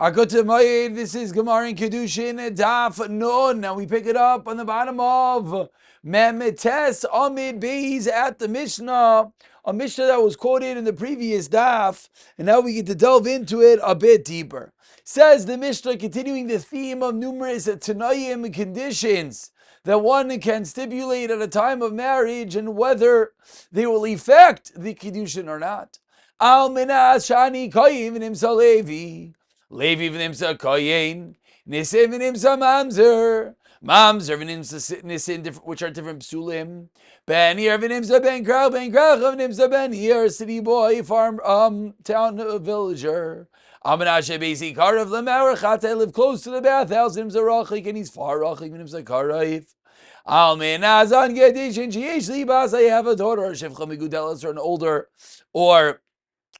This is Gemara in Kiddushin Daf Nun. Now we pick it up on the bottom of Memetes Amid Beis at the Mishnah, a Mishnah that was quoted in the previous Daf, and now we get to delve into it a bit deeper. Says the Mishnah, continuing the theme of numerous Tanayim conditions that one can stipulate at a time of marriage and whether they will affect the Kiddushin or not. Al Minas Shani Koyim Nimsa Levi. Levi v'nimsa koyin, nisim v'nimsa mamzer, mamzer v'nimsa nisim, which are different psulim. Ben Hir v'nimsa ben krach v'nimsa ben Hir, city boy, farm, town villager. Amenashe basi karav l'merachat, I live close to the bathhouse, v'nimsa rachik, and he's far rachik, v'nimsa karav. Almin azan gedishin, sheyesh libas, I have a daughter, or shevcha migudelas, or an older, or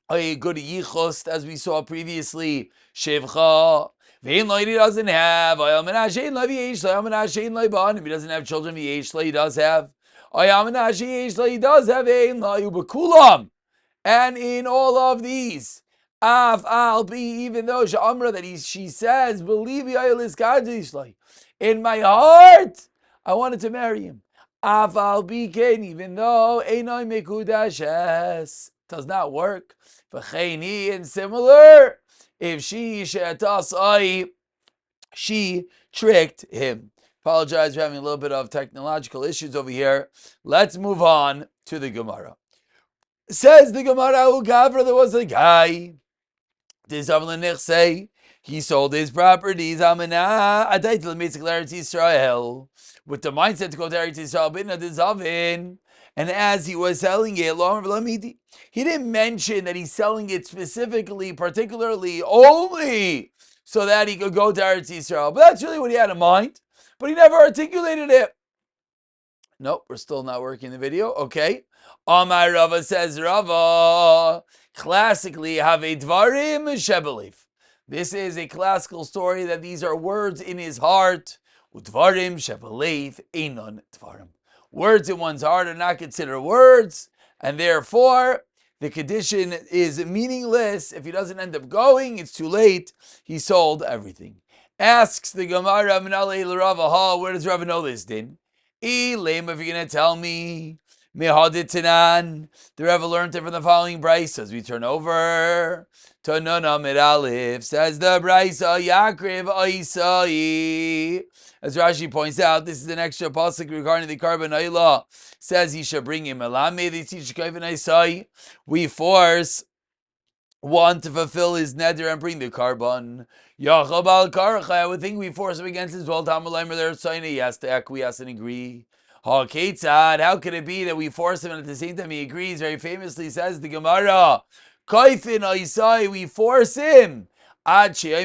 a good yichust, as we saw previously, shevcha. Vein he doesn't have. If he doesn't have children, he does have. He does have. And in all of these, af al be, even though she'amra that she says, believe in my heart, I wanted to marry him. Af al be, even though einay mekudashes, does not work. And similar, if she tricked him. Apologize for having a little bit of technological issues over here. Let's move on to the Gemara. Says the Gemara, there was a guy. He sold his properties with the mindset to go to Eretz Yisrael. And as he was selling it, he didn't mention that he's selling it specifically, particularly, only so that he could go to Eretz Yisrael. But that's really what he had in mind. But he never articulated it. Nope, we're still not working the video. Okay. Amar Rava says, Rava, classically, have a dvarim shebelif. This is a classical story that these are words in his heart. Udvarim shebelif einon dvarim. Words in one's heart are not considered words, and therefore the Kiddushin is meaningless. If he doesn't end up going, it's too late. He sold everything. Asks the Gemara, where does Rava know this din? If you're going to tell me, the Rava learned it from the following brisa. As we turn over to Nun Amid Aleph, says the brisa, Yakriv Oisai. As Rashi points out, this is an extra pasuk regarding the carbon oila. Says he should bring him Elameh. We force one to fulfill his neder and bring the carbon. I would think we force him against his well. He has to acquiesce and agree. How could it be that we force him and at the same time he agrees? Very famously says the Gemara, we force him until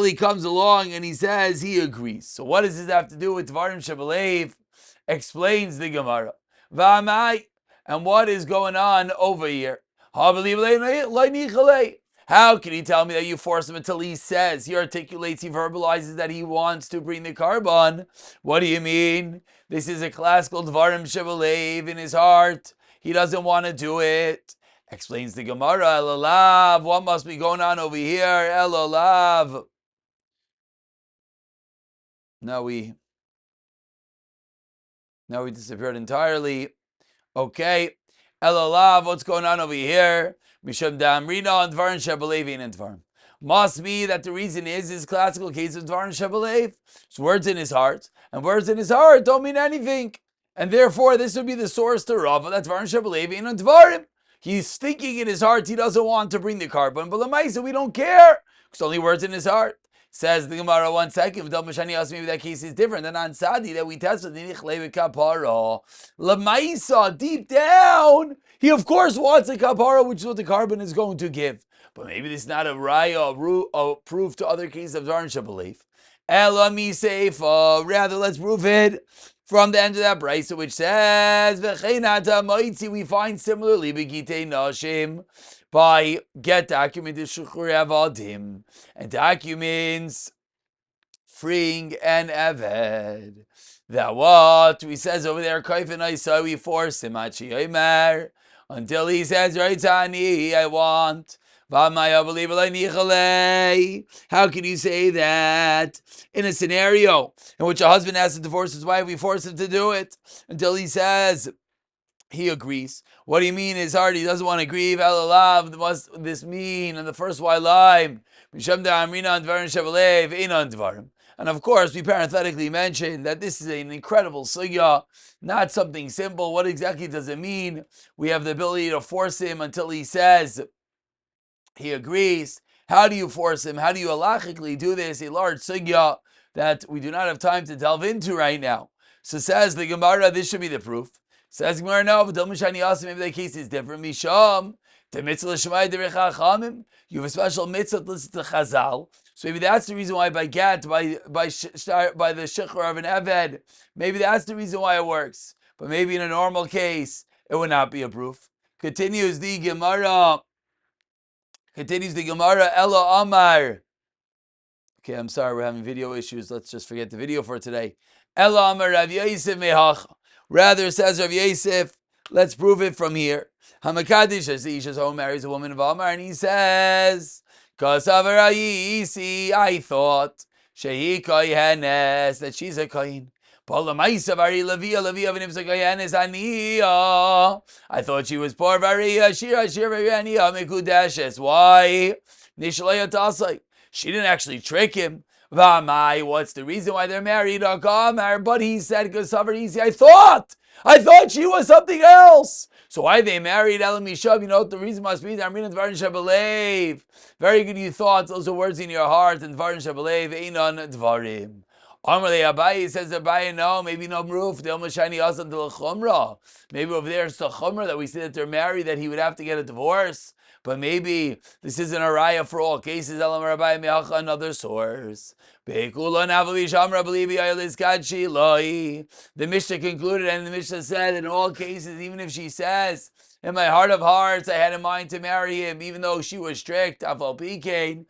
he comes along and he says he agrees. So what does this have to do with Dvarim Shebelev? Explains the Gemara. And what is going on over here? How can he tell me that you force him until he says, he articulates, he verbalizes that he wants to bring the carbon? What do you mean? This is a classical Dvarim Shebelev in his heart. He doesn't want to do it. Explains the Gemara, Elolav, what must be going on over here? Elolav. Now we disappeared entirely. Okay. Elolav, what's going on over here? Misham Damrina and Dvarim Shebelev and Dvarim. Must be that the reason is this classical case of Dvarim Shebelev. It's words in his heart, and words in his heart don't mean anything. And therefore, this would be the source to Rava, that Dvarim Shebelev and Dvarim. He's thinking in his heart he doesn't want to bring the carbon, but Lamaisa, we don't care. It's only words in his heart. Says the Gemara, 1 second. Maybe that case is different than on Sadi that we tested. Lamaisa, deep down, he of course wants a kapara, which is what the carbon is going to give. But maybe this is not a raya, a proof to other cases of Dvarim Shebelev. Elami seifa. Rather, let's prove it from the end of that brisa, which says, we find similarly, by get documented and documents freeing an eved. That what we says over there, we force him until he says, I want. How can you say that in a scenario in which a husband has to divorce his wife, we force him to do it until he says he agrees? What do you mean his heart? He doesn't want to grieve. What does this mean? In the first white line, and of course, we parenthetically mentioned that this is an incredible sugya, not something simple. What exactly does it mean? We have the ability to force him until he says he agrees. How do you force him? How do you halachically do this? A large sugya that we do not have time to delve into right now. So says the Gemara, this should be the proof. Says Gemara, no, but maybe the case is different. Misham, the mitzvah l'shemai derech hachamim. You have a special mitzvah to listen to Chazal. So maybe that's the reason why by get, by the shechur of an eved, maybe that's the reason why it works. But maybe in a normal case, it would not be a proof. Continues the Gemara, Ella Amar. Okay, I'm sorry, we're having video issues. Let's just forget the video for today. Ella Amar Rav Yosef Mehach. Rather, says Rav Yosef, let's prove it from here. Hamakadish, as the Isha's home marries a woman of Amar, and he says, Kasavarayisi, I thought, Shehi Koyenes, that she's a Koyin. I thought she was poor, very mekudeshes. Why? She didn't actually trick him. What's the reason why they're married? But he said, I thought she was something else. So why they married? You know what the reason must be? Very good, you thought. Those are words in your heart. And Dvarim Shabalev, Einon Dvarim. Amarle Abaye says Abaye, no, maybe no proof. Maybe over there it's the chumrah that we see that they're married, that he would have to get a divorce. But maybe this isn't a raya for all cases. Another source. The Mishnah concluded, and the Mishnah said, in all cases, even if she says, in my heart of hearts, I had in mind to marry him, even though she was strict, how can you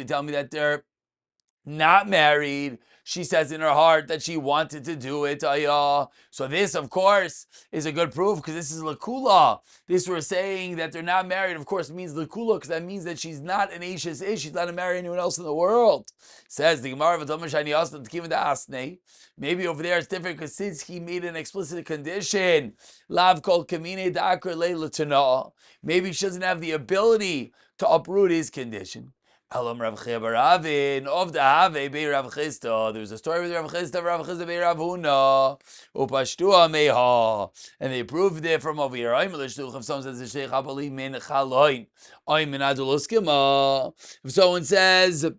tell me that they're not married? She says in her heart that she wanted to do it. So this, of course, is a good proof, because this is lakula. This we're saying that they're not married, of course, means lakula, because that means that she's not an Ashes ish. She's not to marry anyone else in the world. Says the Gemara, maybe over there it's different, because since he made an explicit condition, lav kol kamine da'akar le'latana, maybe she doesn't have the ability to uproot his condition. Alam Rav Chia Baravin of the Have Bei Rav Chisda. There was a story with Rav Chisda Bei Rav Huna, Upashtua Meha, and they proved it from over here. I'm Lishtuch. If someone says the Sheikh Hapali Min Chaloin, I'm in Aduluskima. If someone says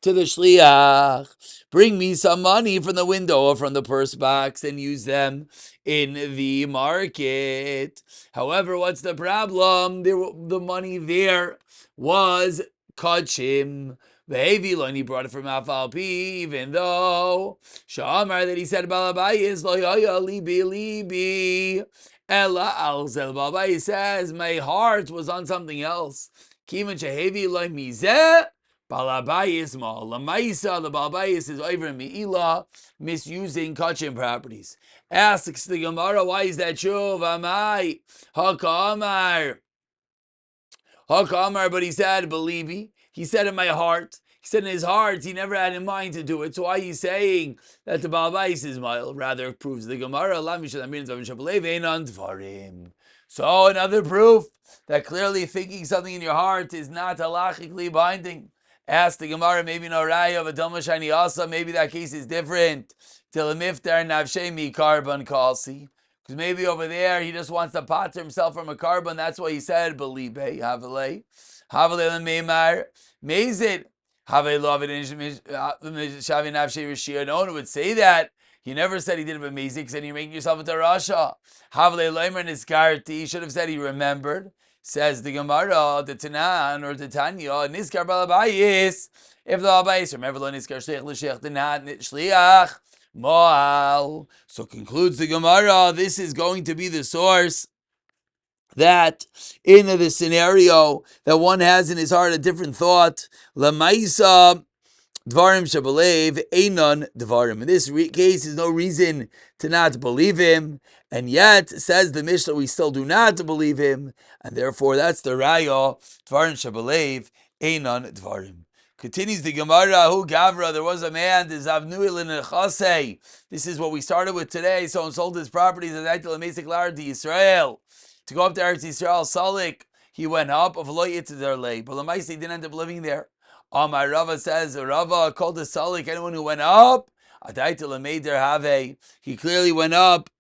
to the shliach, bring me some money from the window or from the purse box and use them in the market. However, what's the problem? The money there was kachim. And he brought it from Afalpi, even though Shamar that he said Balabai is lo libi. Ella alzel Balabai says my heart was on something else. Kiman shehevi lo mizeh. Balabayis ma lamaisa. The balabayis is over miila, misusing kachim properties. Asks the Gemara, why is that true? V'amai hakamar. But he said, believe me. He said in my heart. He said in his heart, he never had in mind to do it. So why are you saying that the Balabais is mile? Rather, it proves the Gemara. So another proof that clearly thinking something in your heart is not halachically binding. Ask the Gemara, maybe no raya of a Shani Asa, maybe that case is different. Till a miftar navshemi carbon kalsi. Because maybe over there he just wants to pater himself from a carbon. That's why he said, believe havale. Havale meimar. Mezit. Havale love it in Shavi Navshe Rishia. No one would say that. He never said he did it with Mezit, because then you're making yourself into Rasha. Havale Leimer Niskarti. He should have said he remembered. Says the Gemara, the Tanan or the Tanya, Niskar Balabayis. If the Balabayis, remember, Niskar Shliach L'Shliach Tanan Shliach. Moal. So concludes the Gemara, this is going to be the source that in the scenario that one has in his heart a different thought. Lamaisa, Dvarim shebelev einon dvarim. In this case, there's no reason to not believe him, and yet says the Mishnah, we still do not believe him, and therefore that's the raya. Dvarim shebelev einon dvarim. Continues the Gemara. Who Gavra? There was a man. This is what we started with today. Someone sold his properties to Israel to go up to Eretz Yisrael. Salik. He went up of Lo Yitzir Lei, but Lamaisi didn't end up living there. My Rava says, Rava called the Salik, anyone who went up, he clearly went up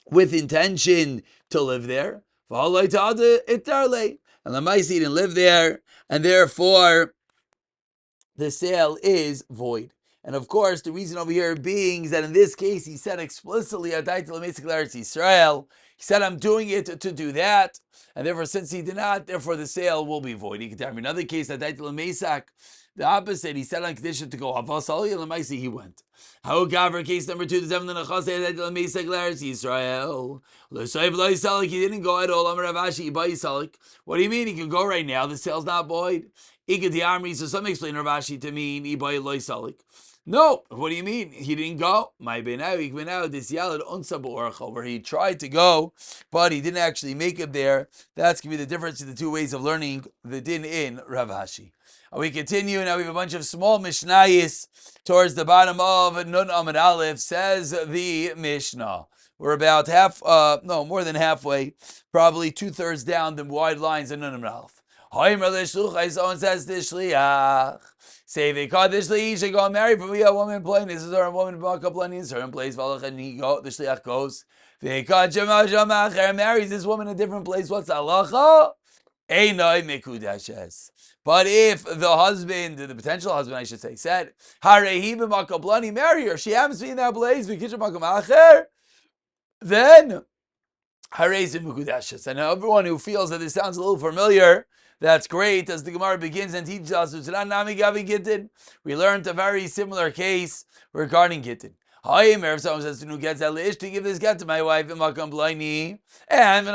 with intention to live there. And Lamaisi didn't live there, and therefore the sale is void. And of course, the reason over here being is that in this case, he said explicitly, Israel. He said, I'm doing it to do that. And therefore, since he did not, therefore the sale will be void. He could tell me another case, the opposite. He said on condition to go, he went. How Gavra, case number 2, the 7th Israel. He didn't go at all. What do you mean? He can go right now. The sale's not void. So some explain Ravashi to mean Ibai Loi Salik. No, what do you mean? He didn't go. My benau this yalad unsa b'orcha, where he tried to go, but he didn't actually make it there. That's gonna be the difference in the two ways of learning the din in Ravashi. And we continue now. We have a bunch of small mishnayis towards the bottom of Nun Amud Aleph. Says the Mishnah. We're about more than halfway, probably 2/3 down the wide lines of Nun Amud Aleph. Someone says the shliach. Say they call this shliach should go marry for a woman playing. This is our woman playing in a certain place. And he go. The shliach goes. They call marries this woman in a different place. What's halacha? Einoi mekudeshes. But if the husband, the potential husband, I should say, said, "Harehi b'makablani, marry her. She happens to be in that place. Then and everyone who feels that this sounds a little familiar, that's great. As the Gemara begins and teaches us, we learned a very similar case regarding Gittin. If someone says to gets to give this get to my wife in Makam Blaini, and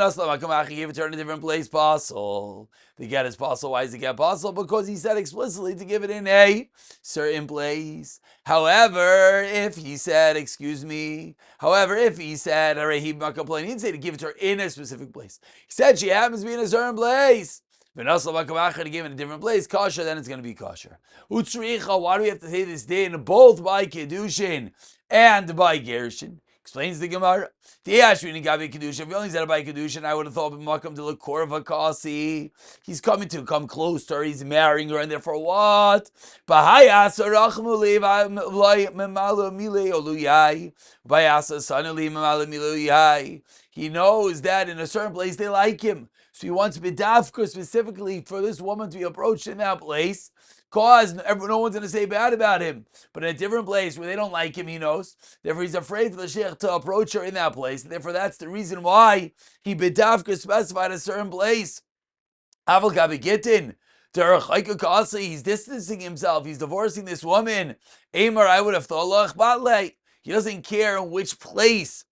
give it to her in a different place, possible. The get is possible. Why is the get possible? Because he said explicitly to give it in a certain place. However, if he said, he didn't say to give it to her in a specific place. He said she happens to be in a certain place. To give it in a different place, kosher, then it's going to be kosher. Utsricha, why do we have to say this din both by Kiddushin and by Gerushin? Explains the Gemara. If you only said it by Kiddushin, I would have thought Makam to look Korva Kasi. He's coming to come close to her, he's marrying her, and therefore what? He knows that in a certain place they like him. So he wants B'dafka specifically for this woman to be approached in that place. Cause no one's going to say bad about him. But in a different place where they don't like him, he knows. Therefore, he's afraid for the sheikh to approach her in that place. And therefore, that's the reason why he B'dafka specified a certain place. Aval Gabi Gittin. He's distancing himself. He's divorcing this woman. Amar, I would have thought, he doesn't care in which place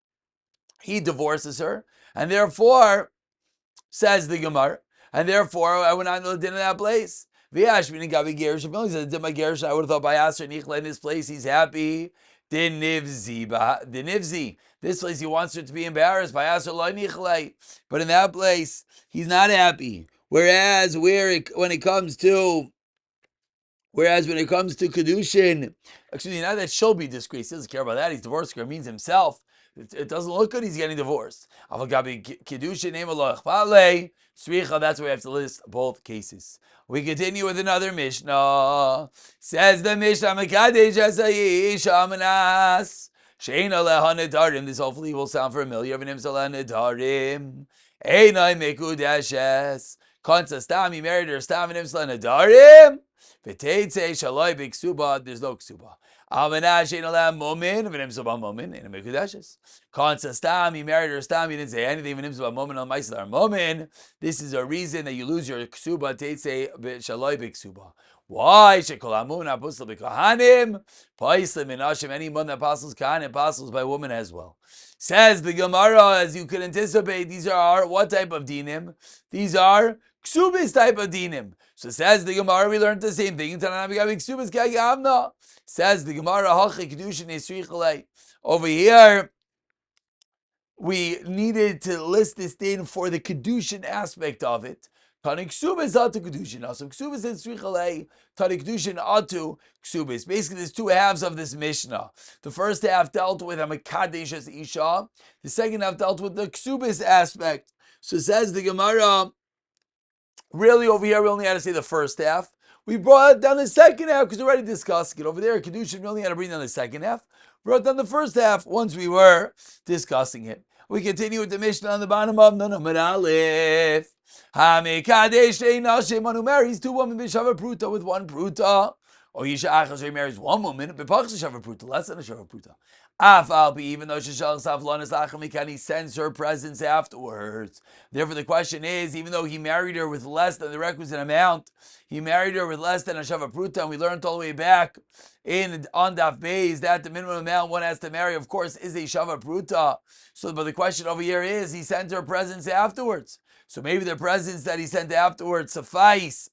he divorces her. And therefore, says the Gemara, and therefore I would not know the din in that place. I would have thought by Aser Nichla in this place he's happy. Dinivzi. This place he wants her to be embarrassed by Aser Lo Nichle. But in that place he's not happy. Whereas when it comes to Kiddushin, actually not that she'll be disgraced. He doesn't care about that. He's divorced her. It means himself. It doesn't look good. He's getting divorced. Kiddushin name Allah. That's why we have to list both cases. We continue with another Mishnah. Says the Mishnah, this hopefully will sound familiar. Concise, he married her, Stam and Imsla Nadarim. There's no ksuba. Stam, he married her, Stam, he didn't say anything. This is a reason that you lose your ksuba, teitze shaloi b'ksuba. Why? Shekolamun apusal b'kahanim, paislim minashim. Any one that apostles kahanim, apostles by women as well. Says the Gemara, as you can anticipate, these are what type of dinim? These are ksubis type of dinim. So says the Gemara, we learned the same thing. Says the Gemara, over here, we needed to list this din for the Kiddushin aspect of it. Tanik ksubis atu Kiddushin. So ksubis and srichalei, tanik Kiddushin atu ksubis. Basically, there's two halves of this Mishnah. The first half dealt with a mekadesh as isha. The second half dealt with the ksubis aspect. So says the Gemara, really over here we only had to say the first half. We brought down the second half because we're already discussing it. Over there, Kiddushin, we only had to bring down the second half. Brought down the first half once we were discussing it. We continue with the Mishnah on the bottom of Nunamad Aleph. Hamikadesh Nashim, one who marries two women, Bishava Pruta with one Pruta. Or Yisha Achas marries one woman, Bipach Shava Pruta, less than a Shava Pruta. Afalpi, even though Shishal Savlanas Achamikan, he sends her presents afterwards. Therefore, the question is, even though he married her with less than the requisite amount, he married her with less than a Shava Pruta, and we learned all the way back on Daf Beis that the minimum amount one has to marry, of course, is a Shava Pruta. So, but the question over here is, he sent her presents afterwards. So maybe the presents that he sent afterwards suffice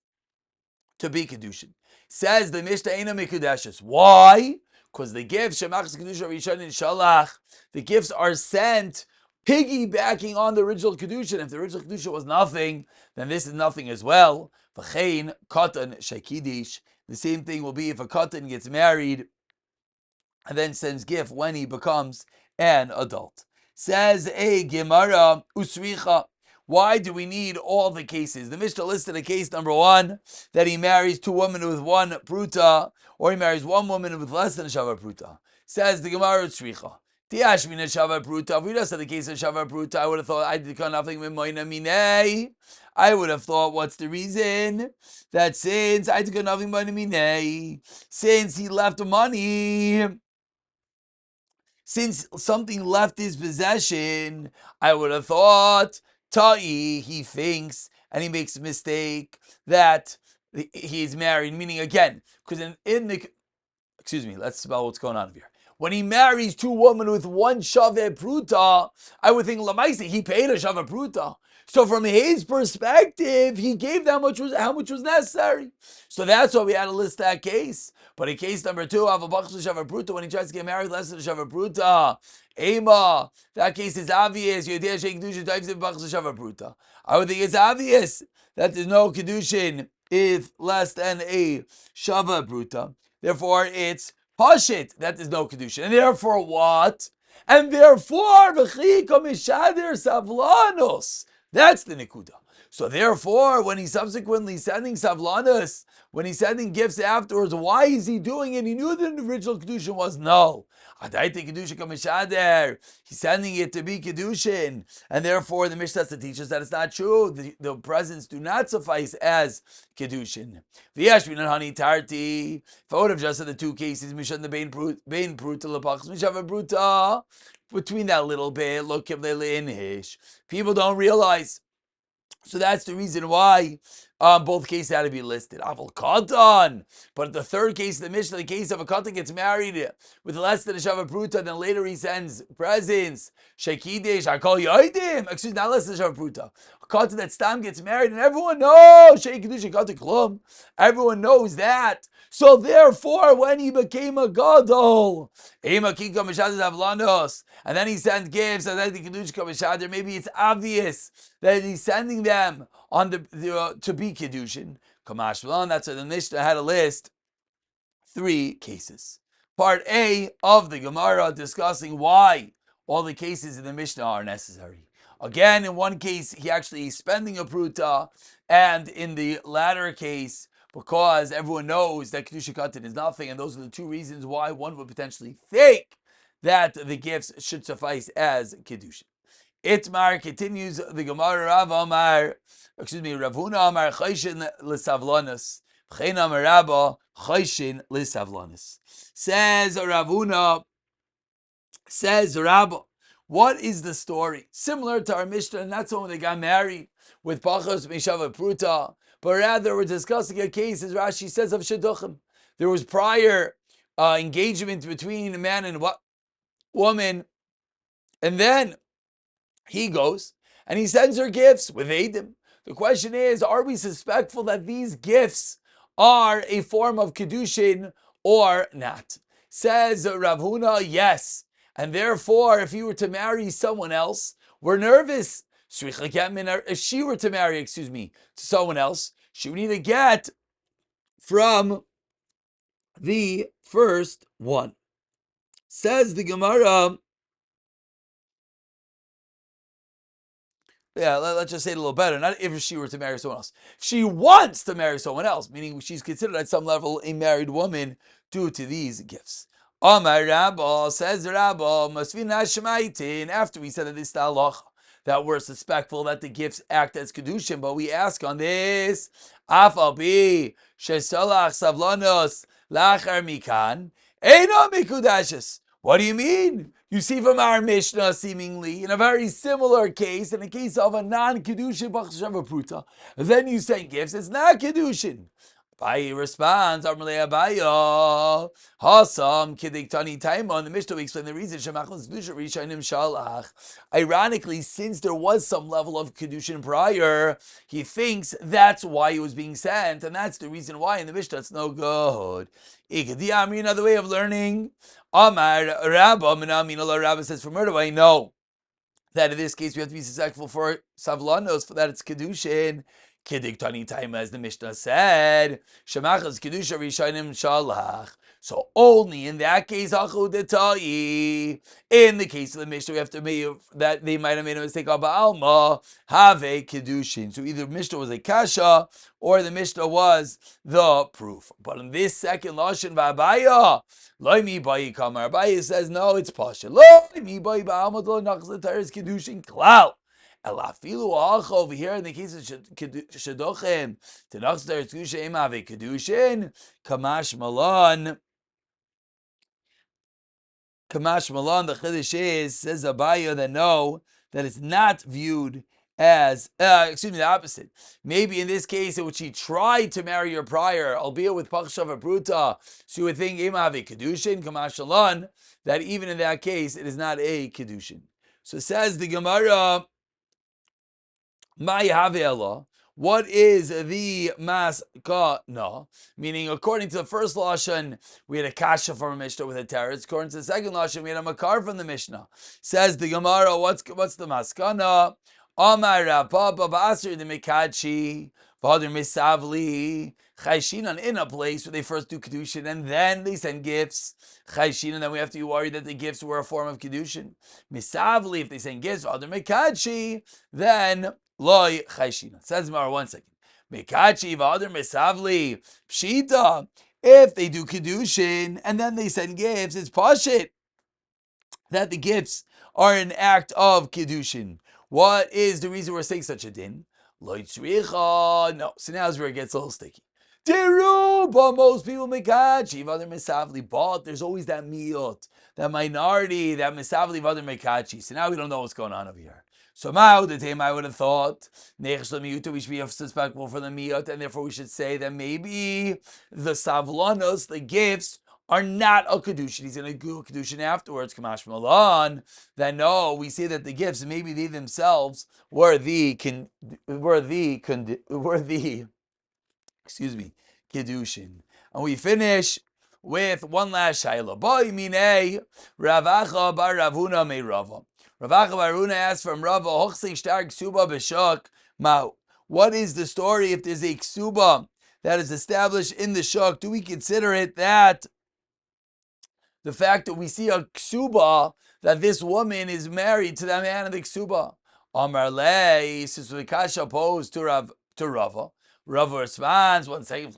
to be Kiddushin. Says the Mishnah Eina Mikudeshes. Why? Because the gifts, Shemachas Kedusha Rishon in Shalach, the gifts are sent piggybacking on the original Kiddushin. If the original Kiddushin was nothing, then this is nothing as well. V'chein Katan Shekidish. The same thing will be if a Katan gets married and then sends gift when he becomes an adult. Says a Gemara Usricha. Why do we need all the cases? The Mishnah listed a case number one, that he marries two women with one pruta, or he marries one woman with less than a shava pruta. Says the Gemara Tzricha. Tiashmina shava pruta. If we just had the case of shava pruta, I would have thought I did nothing with moina minei. I would have thought, what's the reason? That since I did nothing moina minei, since he left money, since something left his possession, I would have thought Ta'i, he thinks, and he makes a mistake that he is married, meaning again, because let's spell what's going on here. When he marries two women with one Shaveh Pruta, I would think, Lamaisi, he paid a Shaveh Pruta. So from his perspective, he gave how much was necessary. So that's why we had to list that case. But in case number two, Avabachsu Shaveh Pruta, when he tries to get married less than a Shaveh Pruta, Ema, that case is obvious. I would think it's obvious that there's no Kiddushin if less than a Shaveh Pruta. Therefore, it's Pashit that there's no Kiddushin. And therefore, what? And therefore, V'chika Mishadir Savlanos. That's the Nikuda. So therefore, when he's subsequently sending Savlanos, when he's sending gifts afterwards, why is he doing it? He knew that the original Kiddushin was null. He's sending it to be Kiddushin. And therefore, the Mishnah teaches that it's not true. The presents do not suffice as Kiddushin. If I would have just said the two cases, between that little bit, look, people don't realize. So that's the reason why both cases had to be listed. Aval Katan. But the third case, the Mishnah, the case of a Katan gets married with less than a Shava Pruta, then later he sends presents. Shekidesh, I call you Aidim. Excuse me, not less than a Shava Pruta. A Katan that Stam gets married, and everyone knows. Shekidesh, Katan Klum. Everyone knows that. So therefore, when he became a Gadol, and then he sent gifts, and then the Kiddush Kamishadr, maybe it's obvious that he's sending them on to be Kiddushin. Kamashvalan, that's why the Mishnah had a list three cases. Part A of the Gemara discussing why all the cases in the Mishnah are necessary. Again, in one case, he actually is spending a pruta, and in the latter case, because everyone knows that Kedusha Katan is nothing, and those are the two reasons why one would potentially think that the gifts should suffice as Kedusha. Itmar continues the Gemara. Ravuna Amar Chayshin L'Savlanis. V'chein Amar Rabba Chayshin L'Savlanis. Says Ravuna, says Rabba, What is the story? Similar to our Mishnah, not so when they got married with Pachos Meshava Pruta, but rather we're discussing a case, as Rashi says, of Shidduchim. There was prior engagement between a man and woman, and then he goes and he sends her gifts with Eidim. The question is, are we suspectful that these gifts are a form of Kiddushin or not? Says Rav Huna, yes. And therefore, if he were to marry someone else, we're nervous. If she were to marry, to someone else, she would need a get from the first one. Says the Gemara, let's just say it a little better. Not if she were to marry someone else. If she wants to marry someone else, meaning she's considered at some level a married woman due to these gifts. Amar Rabba, says Rabba, Masvina Shemaitin, after we said that this halacha, that we're suspectful that the gifts act as Kiddushin, but we ask on this, Afal bi, Shesalach Savlanos, Lachar Mikan, Eino Mikudashis. What do you mean? You see from our Mishnah, seemingly, in a very similar case, in a case of a non-Kiddushin B'chashava Pruta, then you send gifts, it's not Kiddushin. Abaye responds, Amarle Abaya, Hasam Kidiktani Taimon. The Mishnah explains the reason, Shemachos Kedusha Rishonim Shalach. Ironically, since there was some level of Kiddushin prior, he thinks that's why it was being sent, and that's the reason why in the Mishnah it's no good. Another way of learning. Amar Rabba Minamina Rabba says, from where do I know that in this case we have to be suspectful for Savlanos, for that it's Kiddushin? Kiddik Tani Time, as the Mishnah said, Shemachas Kiddusha Rishonim Shalach. So only in that case, Achudetai. In the case of the Mishnah, we have to make that they might have made a mistake of Alma, have a Kiddushin. So either Mishnah was a Kasha or the Mishnah was the proof. But in this second Lashon V'Abaya, Loi mi bayi kamar. Abaye says no, it's pasha. Loi mi bayi ba'alma lo nachzet teres Kiddushin klal. Elafilu alcha over here in the case of Shidduchim, to nachzet teres Kiddushin have a Kiddushin. Kamash Malon. Kamash Malon, the Chiddush is, says Abaye, that no, that it's not viewed as, the opposite. Maybe in this case, in which he tried to marry her prior, albeit with Pachshava Bruta, so you would think, Ema have a Kiddushin, Kamash Malon, that even in that case, it is not a Kiddushin. So says the Gemara, Mai have Allah. What is the maskana? Meaning, according to the first lashon, we had a kasha from a Mishnah with a teretz. According to the second lashon, we had a makar from the Mishnah. Says the Gemara, what's the maskana? Amar Rav Papa ba'aser the mekachi v'adir misavli chayshinan, in a place where they first do kedushin and then they send gifts. Chayshinan, then we have to be worried that the gifts were a form of kedushin. Misavli, if they send gifts, v'adir mekachi, then Loi Chayshina. Says Mara, 1 second. Mekachi v'adir mesavli pshita. If they do Kiddushin and then they send gifts, it's pashit that the gifts are an act of Kiddushin. What is the reason we're saying such a din? Loi tzricha. No. So now is where it gets a little sticky. But most people mekachi v'adir mesavli. But there's always that miyot, that minority, that mesavli v'adir mekachi. So now we don't know what's going on over here. So the time I would have thought we should be suspectful for the miyot, and therefore we should say that maybe the savlanos, the gifts, are not a kedushin. He's going to do a kedushin afterwards. Kamash Malan. Then no, we say that the gifts, maybe they themselves were the kedushin. And we finish with one last shayla. Boy minei Ravacha bar Ravuna me Rava. Ravacha bar Ravuna asked from Rava, Hochsing stark ksuba b'shuk ma'u. What is the story if there's a ksuba that is established in the shuk? Do we consider it that the fact that we see a ksuba, that this woman is married to that man in the ksuba? Amar lei, since the kasha posed to Rava. Rava responds, 1 second,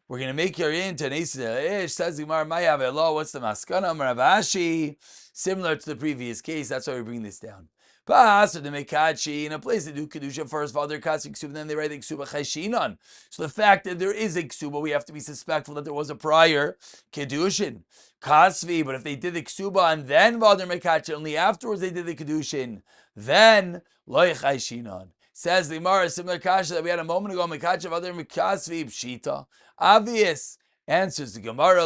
we're going to make her into an ish. Says the Gemara, what's the maskana? Amar Ravashi, similar to the previous case, that's why we bring this down. Pas the mekachi in a place they do kedusha first, father kasik ksuba, then they write the ksuba cheshinon. So the fact that there is a ksuba, we have to be suspectful that there was a prior kedushin kasvi. But if they did the ksuba and then father mekachi, only afterwards they did the kedushin, then loy cheshinon. Says the Gemara, similar kasha that we had a moment ago, mekachi father mekasvi pshita, obvious. Answers the Gemara,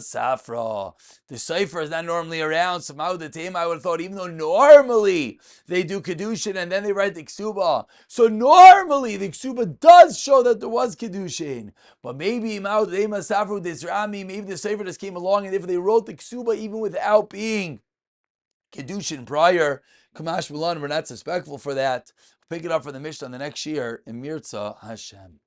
safra. The cipher is not normally around. Somehow the team, I would have thought, even though normally they do Kiddushin and then they write the Ksuba. So normally the Ksuba does show that there was Kiddushin. But maybe maybe the cipher just came along, and if they wrote the Ksuba even without being Kiddushin prior, Kamash Milan, we're not suspectful for that. Pick it up for the Mishnah on the next year in Mirza Hashem.